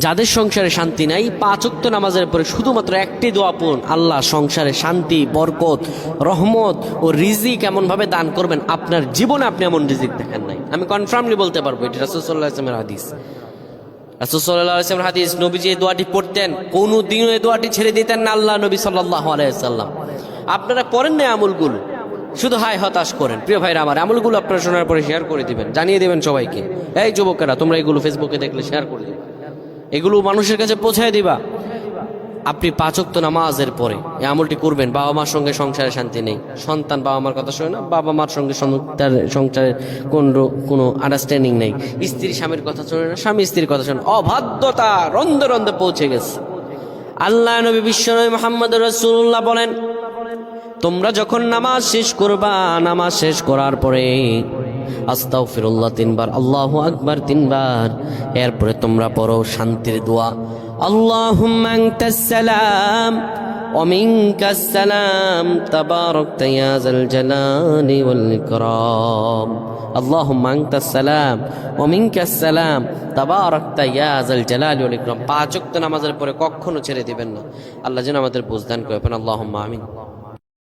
যাদের সংসারে শান্তি নাই, 5 ওয়াক্ত নামাজের পরে শুধুমাত্র একটি দোয়া পড়ুন, আল্লাহ সংসারে শান্তি, বরকত, রহমত ও রিজিক এমনভাবে দান করবেন, আপনার জীবনে আপনি এমন রিজিক দেখেন নাই। আমি কনফার্মলি বলতে পারবো, এটা রাসূল সাল্লাল্লাহু আলাইহি ওয়াসাল্লামের হাদিস। রাসূল সাল্লাল্লাহু আলাইহি ওয়াসাল্লামের হাদিস, নবীজি এই দোয়াটি পড়তেন, কোনো দিনও এই দোয়াটি ছেড়ে দিতেন না আল্লাহ নবী সাল্লাল্লাহু আলাইহি ওয়াসাল্লাম। আপনারা করেন না আমলগুলো, শুধু হায় হতাশ করেন। প্রিয় ভাইরা আমার, আমলগুলো আপনারা শোনার পরে শেয়ার করে দিবেন, জানিয়ে দিবেন সবাইকে। এই যুবকেরা, তোমরা এগুলো ফেসবুকে দেখলে শেয়ার করে দিবে, এগুলো মানুষের কাছে পৌঁছায় দিবা। আপনি 5 ওয়াক্ত নামাজের পরে এই আমলটি করবেন। বাবা মার সঙ্গে সংসারে শান্তি নেই, সন্তান বাবা মার কথা শোনে না, বাবা মার সঙ্গে সংসারের কোনো আন্ডারস্ট্যান্ডিং নেই, স্ত্রী স্বামীর কথা শোনে না, স্বামী স্ত্রীর কথা শোনে, অবাধ্যতা রন্ধে রন্ধে পৌঁছে গেছে। আল্লাহ নবী বিশ্বনবী মুহাম্মদ রাসূলুল্লাহ বলেন, তোমরা যখন নামাজ শেষ করবা, নামাজ শেষ করার পরে আস্তাগফিরুল্লাহ 3 বার, আল্লাহু আকবার 3 বার, এরপরে তোমরা পড়ো শান্তির দোয়া, আল্লাহুম্মা আনতাস সালাম ওয়া মিনকাস সালাম তাবারাকতা ইয়া যাল জালালি ওয়াল ইকরাম। আল্লাহুম্মা আনতাস সালাম ওয়া মিনকাস সালাম তাবারাকতা ইয়া যাল জালালি ওয়াল ইকরাম। 5 ওয়াক্ত নামাজের পরে কখনো ছেড়ে দিবেন না। আল্লাহ যেন আমাদের বুঝদান করেন। আল্লাহুম্মা আমিন।